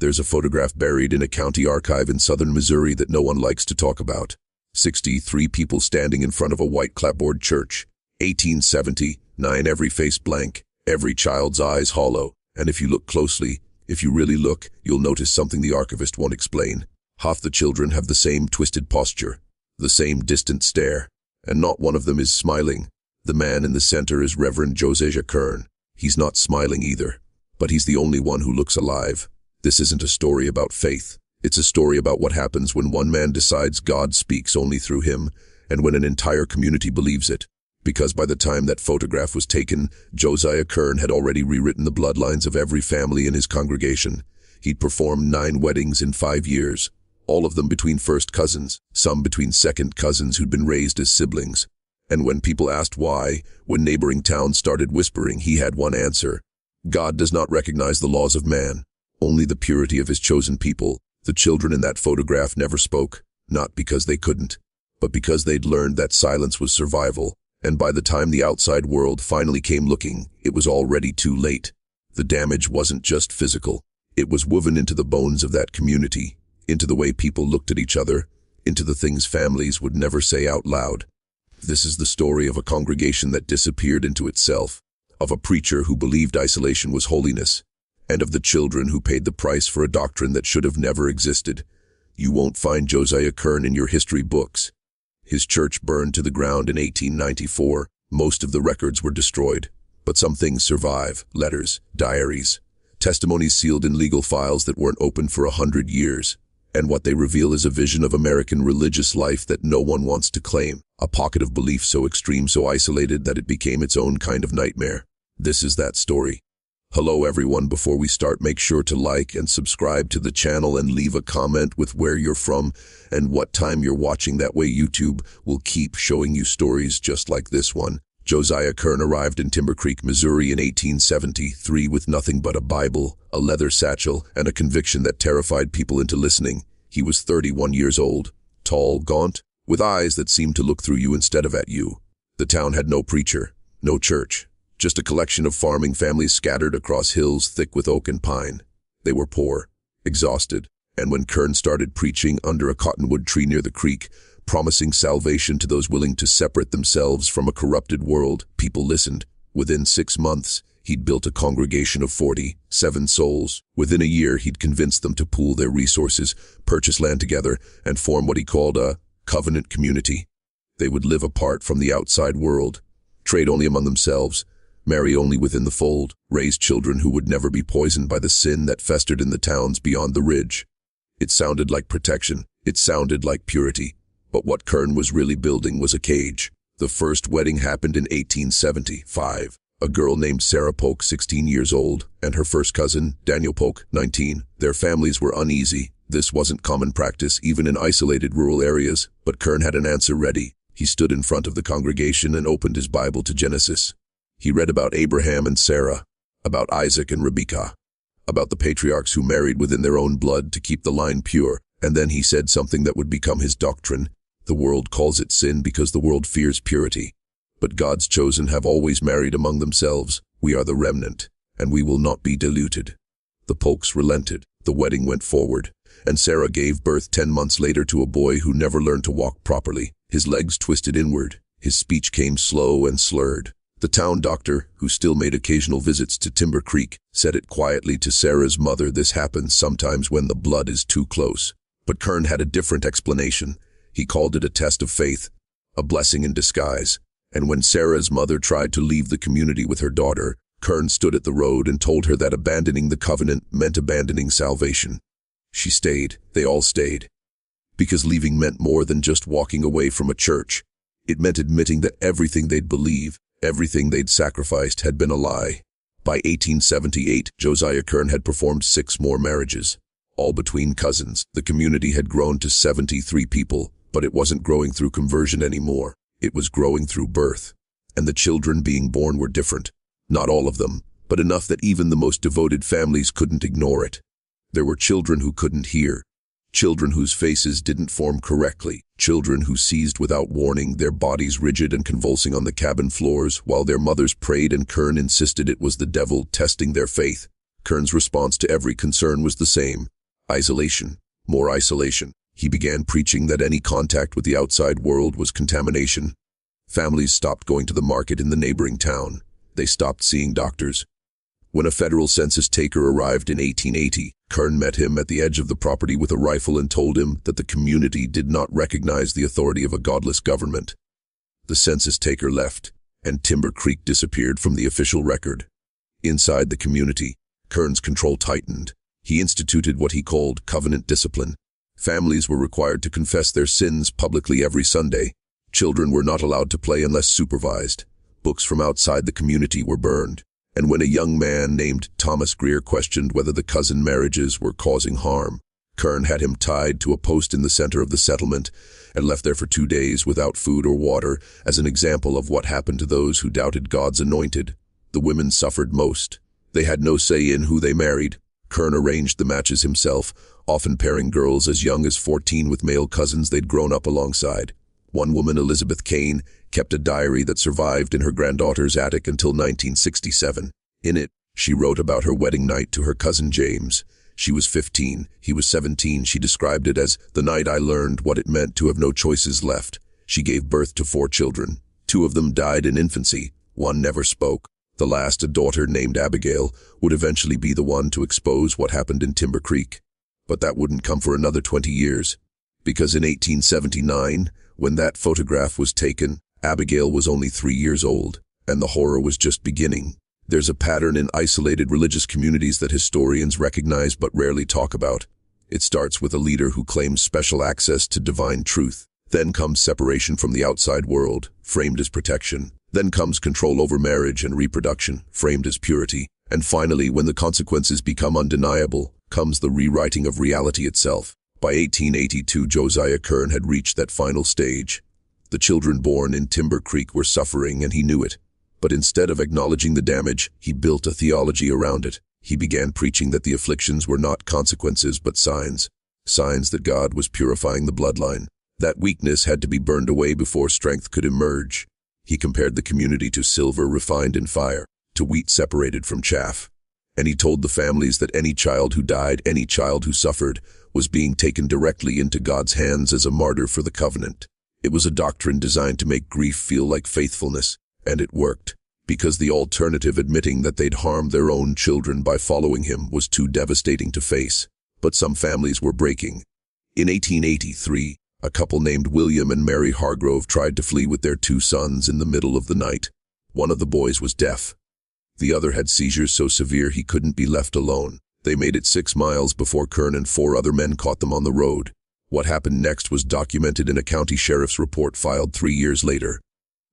There's a photograph buried in a county archive in southern Missouri that no one likes to talk about. 63 people standing in front of a white clapboard church. 1879, every face blank, every child's eyes hollow. And if you look closely, if you really look, you'll notice something the archivist won't explain. Half the children have the same twisted posture, the same distant stare, and not one of them is smiling. The man in the center is Reverend Josiah Kern. He's not smiling either, but he's the only one who looks alive. This isn't a story about faith. It's a story about what happens when one man decides God speaks only through him, and when an entire community believes it. Because by the time that photograph was taken, Josiah Kern had already rewritten the bloodlines of every family in his congregation. He'd performed 9 weddings in 5 years, all of them between first cousins, some between second cousins who'd been raised as siblings. And when people asked why, when neighboring towns started whispering, he had one answer. God does not recognize the laws of man, only the purity of his chosen people. The children in that photograph never spoke, not because they couldn't, but because they'd learned that silence was survival. And by the time the outside world finally came looking, it was already too late. The damage wasn't just physical. It was woven into the bones of that community, into the way people looked at each other, into the things families would never say out loud. This is the story of a congregation that disappeared into itself, of a preacher who believed isolation was holiness, and of the children who paid the price for a doctrine that should have never existed. You won't find Josiah Kern in your history books. His church burned to the ground in 1894. Most of the records were destroyed, but some things survive: letters, diaries, testimonies sealed in legal files that weren't opened for 100 years. And what they reveal is a vision of American religious life that no one wants to claim, a pocket of belief so extreme, so isolated that it became its own kind of nightmare. This is that story. Hello everyone, before we start, make sure to like and subscribe to the channel and leave a comment with where you're from and what time you're watching. That way YouTube will keep showing you stories just like this one. Josiah Kern arrived in Timber Creek, Missouri in 1873 with nothing but a Bible, a leather satchel, and a conviction that terrified people into listening. He was 31 years old, tall, gaunt, with eyes that seemed to look through you instead of at you. The town had no preacher, no church, just a collection of farming families scattered across hills thick with oak and pine. They were poor, exhausted, and when Kern started preaching under a cottonwood tree near the creek, promising salvation to those willing to separate themselves from a corrupted world, people listened. Within 6 months, he'd built a congregation of 47 souls. Within a year, he'd convinced them to pool their resources, purchase land together, and form what he called a covenant community. They would live apart from the outside world, trade only among themselves, marry only within the fold, raise children who would never be poisoned by the sin that festered in the towns beyond the ridge. It sounded like protection. It sounded like purity. But what Kern was really building was a cage. The first wedding happened in 1875. A girl named Sarah Polk, 16 years old, and her first cousin, Daniel Polk, 19. Their families were uneasy. This wasn't common practice, even in isolated rural areas, but Kern had an answer ready. He stood in front of the congregation and opened his Bible to Genesis. He read about Abraham and Sarah, about Isaac and Rebekah, about the patriarchs who married within their own blood to keep the line pure, and then he said something that would become his doctrine. The world calls it sin because the world fears purity. But God's chosen have always married among themselves. We are the remnant, and we will not be diluted. The Polks relented. The wedding went forward, and Sarah gave birth 10 months later to a boy who never learned to walk properly. His legs twisted inward. His speech came slow and slurred. The town doctor, who still made occasional visits to Timber Creek, said it quietly to Sarah's mother. This happens sometimes when the blood is too close. But Kern had a different explanation. He called it a test of faith, a blessing in disguise. And when Sarah's mother tried to leave the community with her daughter, Kern stood at the road and told her that abandoning the covenant meant abandoning salvation. She stayed. They all stayed. Because leaving meant more than just walking away from a church. It meant admitting that everything they'd believed, everything they'd sacrificed, had been a lie. By 1878, Josiah Kern had performed 6 more marriages, all between cousins. The community had grown to 73 people. But it wasn't growing through conversion anymore. It was growing through birth. And the children being born were different. Not all of them, but enough that even the most devoted families couldn't ignore it. There were children who couldn't hear. Children whose faces didn't form correctly. Children who seized without warning, their bodies rigid and convulsing on the cabin floors, while their mothers prayed and Kern insisted it was the devil testing their faith. Kern's response to every concern was the same: isolation, more isolation. He began preaching that any contact with the outside world was contamination. Families stopped going to the market in the neighboring town. They stopped seeing doctors. When a federal census taker arrived in 1880, Kern met him at the edge of the property with a rifle and told him that the community did not recognize the authority of a godless government. The census taker left, and Timber Creek disappeared from the official record. Inside the community, Kern's control tightened. He instituted what he called covenant discipline. Families were required to confess their sins publicly every Sunday. Children were not allowed to play unless supervised. Books from outside the community were burned. And when a young man named Thomas Greer questioned whether the cousin marriages were causing harm, Kern had him tied to a post in the center of the settlement and left there for 2 days without food or water as an example of what happened to those who doubted God's anointed. The women suffered most. They had no say in who they married. Kern arranged the matches himself, often pairing girls as young as 14 with male cousins they'd grown up alongside. One woman, Elizabeth Kane, kept a diary that survived in her granddaughter's attic until 1967. In it, she wrote about her wedding night to her cousin James. She was 15, he was 17. She described it as the night I learned what it meant to have no choices left. She gave birth to 4 children. 2 of them died in infancy. 1 never spoke. The last, a daughter named Abigail, would eventually be the one to expose what happened in Timber Creek. But that wouldn't come for another 20 years. Because in 1879, when that photograph was taken, Abigail was only 3 years old, and the horror was just beginning. There's a pattern in isolated religious communities that historians recognize but rarely talk about. It starts with a leader who claims special access to divine truth. Then comes separation from the outside world, framed as protection. Then comes control over marriage and reproduction, framed as purity. And finally, when the consequences become undeniable, comes the rewriting of reality itself. By 1882, Josiah Kern had reached that final stage. The children born in Timber Creek were suffering, and he knew it. But instead of acknowledging the damage, he built a theology around it. He began preaching that the afflictions were not consequences but signs. Signs that God was purifying the bloodline. That weakness had to be burned away before strength could emerge. He compared the community to silver refined in fire, to wheat separated from chaff. And he told the families that any child who died, any child who suffered, was being taken directly into God's hands as a martyr for the covenant. It was a doctrine designed to make grief feel like faithfulness, and it worked, because the alternative, admitting that they'd harmed their own children by following him, was too devastating to face. But some families were breaking. In 1883, a couple named William and Mary Hargrove tried to flee with their 2 sons in the middle of the night. One of the boys was deaf. The other had seizures so severe he couldn't be left alone. They made it 6 miles before Kern and 4 other men caught them on the road. What happened next was documented in a county sheriff's report filed 3 years later.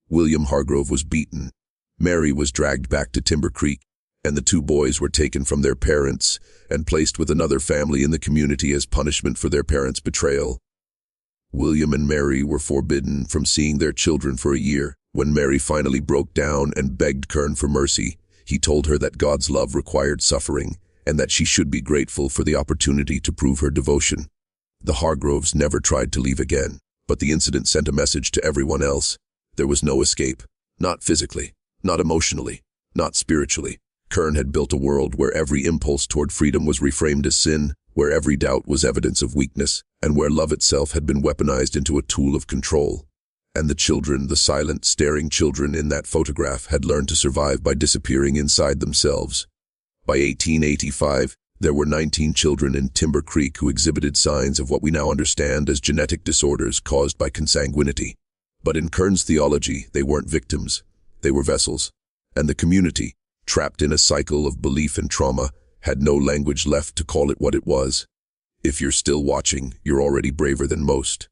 William Hargrove was beaten. Mary was dragged back to Timber Creek, and the 2 boys were taken from their parents and placed with another family in the community as punishment for their parents' betrayal. William and Mary were forbidden from seeing their children for a year. When Mary finally broke down and begged Kern for mercy, he told her that God's love required suffering, and that she should be grateful for the opportunity to prove her devotion. The Hargroves never tried to leave again, but the incident sent a message to everyone else. There was no escape, not physically, not emotionally, not spiritually. Kern had built a world where every impulse toward freedom was reframed as sin, where every doubt was evidence of weakness, and where love itself had been weaponized into a tool of control. And the children, the silent, staring children in that photograph, had learned to survive by disappearing inside themselves. By 1885, there were 19 children in Timber Creek who exhibited signs of what we now understand as genetic disorders caused by consanguinity. But in Kern's theology, they weren't victims. They were vessels. And the community, trapped in a cycle of belief and trauma, had no language left to call it what it was. If you're still watching, you're already braver than most.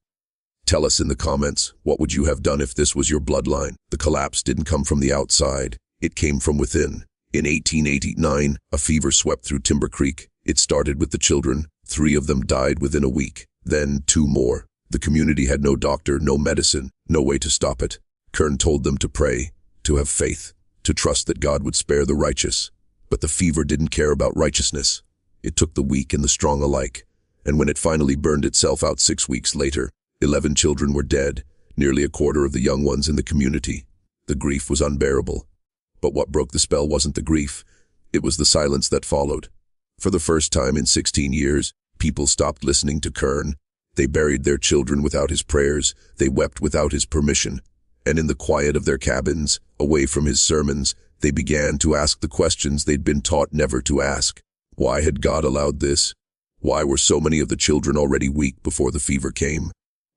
Tell us in the comments, what would you have done if this was your bloodline? The collapse didn't come from the outside. It came from within. In 1889, a fever swept through Timber Creek. It started with the children. 3 of them died within a week. Then 2 more. The community had no doctor, no medicine, no way to stop it. Kern told them to pray, to have faith, to trust that God would spare the righteous. But the fever didn't care about righteousness. It took the weak and the strong alike. And when it finally burned itself out 6 weeks later, 11 children were dead, nearly a quarter of the young ones in the community. The grief was unbearable. But what broke the spell wasn't the grief. It was the silence that followed. For the first time in 16 years, people stopped listening to Kern. They buried their children without his prayers. They wept without his permission. And in the quiet of their cabins, away from his sermons, they began to ask the questions they'd been taught never to ask. Why had God allowed this? Why were so many of the children already weak before the fever came?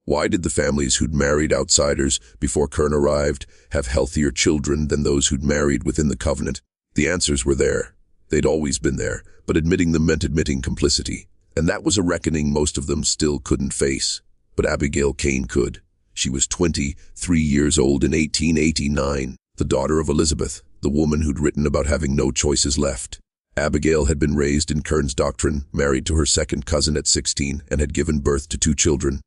Why did the families who'd married outsiders before Kern arrived have healthier children than those who'd married within the covenant? The answers were there. They'd always been there, but admitting them meant admitting complicity. And that was a reckoning most of them still couldn't face. But Abigail Kane could. She was 23 years old in 1889, the daughter of Elizabeth, the woman who'd written about having no choices left. Abigail had been raised in Kern's doctrine, married to her second cousin at 16, and had given birth to 2 children.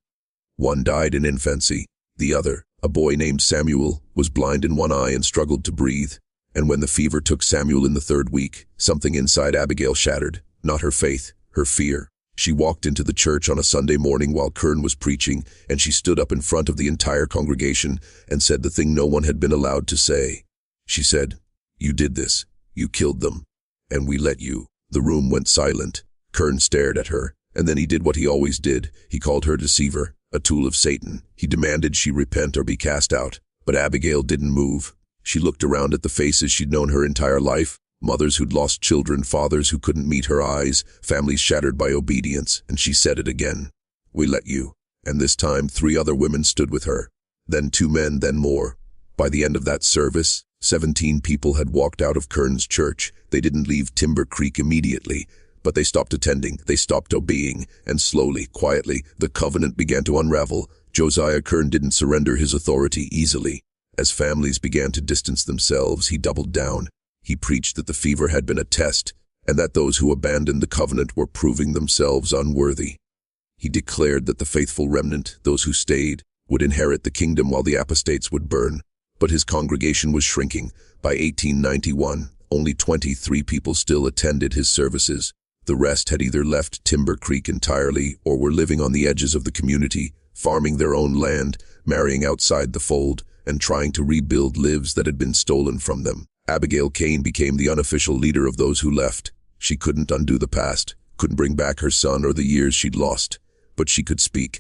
One died in infancy. The other, a boy named Samuel, was blind in one eye and struggled to breathe. And when the fever took Samuel in the 3rd week, something inside Abigail shattered. Not her faith, her fear. She walked into the church on a Sunday morning while Kern was preaching, and she stood up in front of the entire congregation and said the thing no one had been allowed to say. She said, "You did this. You killed them. And we let you." The room went silent. Kern stared at her, and then he did what he always did. He called her a deceiver, a tool of Satan. He demanded she repent or be cast out. But Abigail didn't move. She looked around at the faces she'd known her entire life. Mothers who'd lost children, fathers who couldn't meet her eyes, families shattered by obedience, and she said it again. "We let you." And this time 3 other women stood with her. Then 2 men, then more. By the end of that service, 17 people had walked out of Kern's church. They didn't leave Timber Creek immediately, but they stopped attending, they stopped obeying, and slowly, quietly, the covenant began to unravel. Josiah Kern didn't surrender his authority easily. As families began to distance themselves, he doubled down. He preached that the fever had been a test, and that those who abandoned the covenant were proving themselves unworthy. He declared that the faithful remnant, those who stayed, would inherit the kingdom while the apostates would burn. But his congregation was shrinking. By 1891, only 23 people still attended his services. The rest had either left Timber Creek entirely or were living on the edges of the community, farming their own land, marrying outside the fold, and trying to rebuild lives that had been stolen from them. Abigail Kane became the unofficial leader of those who left. She couldn't undo the past, couldn't bring back her son or the years she'd lost, but she could speak.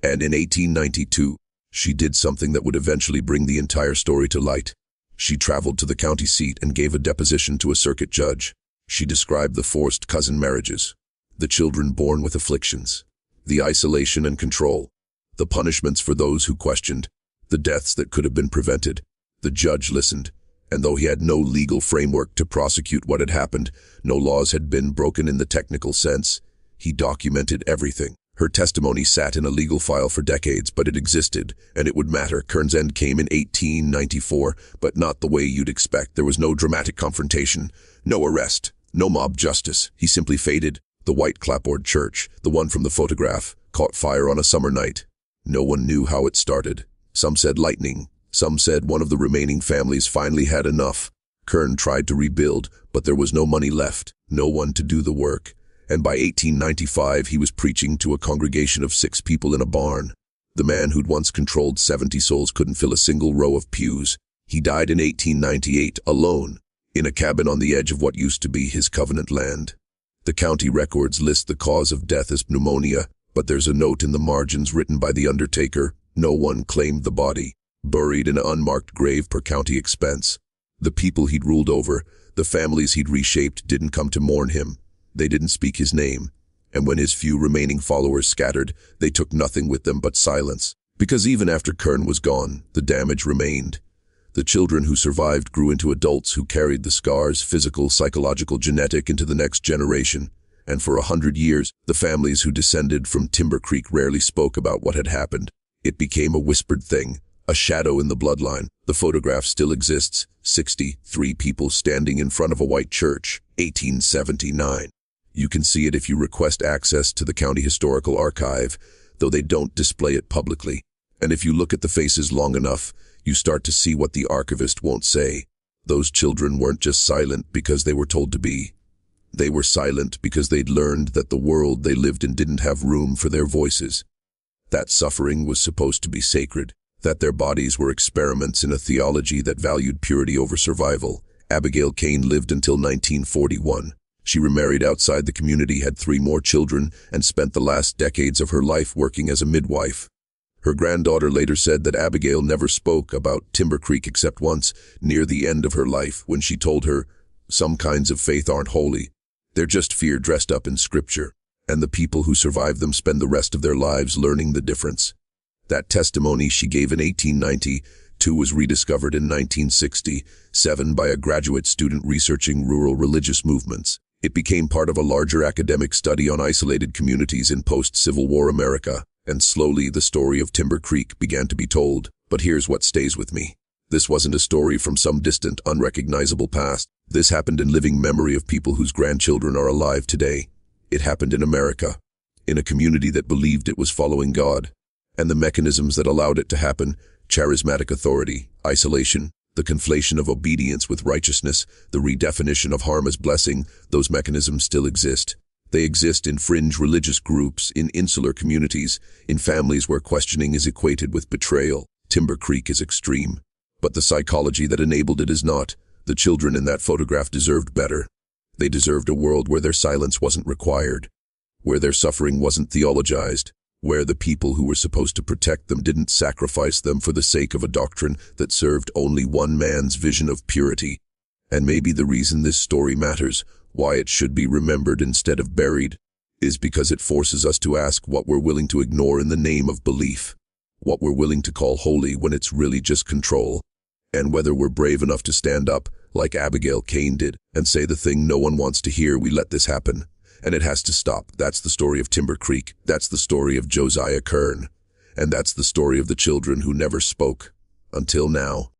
And in 1892, she did something that would eventually bring the entire story to light. She traveled to the county seat and gave a deposition to a circuit judge. She described the forced cousin marriages, the children born with afflictions, the isolation and control, the punishments for those who questioned, the deaths that could have been prevented. The judge listened, and though he had no legal framework to prosecute what had happened, no laws had been broken in the technical sense, he documented everything. Her testimony sat in a legal file for decades, but it existed, and it would matter. Kern's end came in 1894, but not the way you'd expect. There was no dramatic confrontation, no arrest, no mob justice. He simply faded. The white clapboard church, the one from the photograph, caught fire on a summer night. No one knew how it started. Some said lightning. Some said one of the remaining families finally had enough. Kern tried to rebuild, but there was no money left, no one to do the work. And by 1895, he was preaching to a congregation of 6 people in a barn. The man who'd once controlled 70 souls couldn't fill a single row of pews. He died in 1898, alone, in a cabin on the edge of what used to be his covenant land. The county records list the cause of death as pneumonia, but there's a note in the margins written by the undertaker. No one claimed the body, buried in an unmarked grave per county expense. The people he'd ruled over, the families he'd reshaped, didn't come to mourn him. They didn't speak his name, and when his few remaining followers scattered, they took nothing with them but silence. Because even after Kern was gone, the damage remained. The children who survived grew into adults who carried the scars, physical, psychological, genetic, into the next generation. And for 100 years, the families who descended from Timber Creek rarely spoke about what had happened. It became a whispered thing, a shadow in the bloodline. The photograph still exists, 63 people standing in front of a white church, 1879. You can see it if you request access to the County Historical Archive, though they don't display it publicly. And if you look at the faces long enough, you start to see what the archivist won't say. Those children weren't just silent because they were told to be. They were silent because they'd learned that the world they lived in didn't have room for their voices. That suffering was supposed to be sacred, that their bodies were experiments in a theology that valued purity over survival. Abigail Kane lived until 1941. She remarried outside the community, had 3 more children, and spent the last decades of her life working as a midwife. Her granddaughter later said that Abigail never spoke about Timber Creek except once, near the end of her life, when she told her, "Some kinds of faith aren't holy. They're just fear dressed up in scripture, and the people who survive them spend the rest of their lives learning the difference." That testimony she gave in 1892 was rediscovered in 1967 by a graduate student researching rural religious movements. It became part of a larger academic study on isolated communities in post-Civil War America, and slowly the story of Timber Creek began to be told. But here's what stays with me. This wasn't a story from some distant, unrecognizable past. This happened in living memory of people whose grandchildren are alive today. It happened in America, in a community that believed it was following God. And the mechanisms that allowed it to happen: charismatic authority, isolation, the conflation of obedience with righteousness, the redefinition of harm as blessing, those mechanisms still exist. They exist in fringe religious groups, in insular communities, in families where questioning is equated with betrayal. Timber Creek is extreme, but the psychology that enabled it is not. The children in that photograph deserved better. They deserved a world where their silence wasn't required, where their suffering wasn't theologized, where the people who were supposed to protect them didn't sacrifice them for the sake of a doctrine that served only one man's vision of purity. And maybe the reason this story matters, why it should be remembered instead of buried, is because it forces us to ask what we're willing to ignore in the name of belief, what we're willing to call holy when it's really just control, and whether we're brave enough to stand up, like Abigail Kane did, and say the thing no one wants to hear: "We let this happen, and it has to stop." That's the story of Timber Creek. That's the story of Josiah Kern. And that's the story of the children who never spoke. Until now.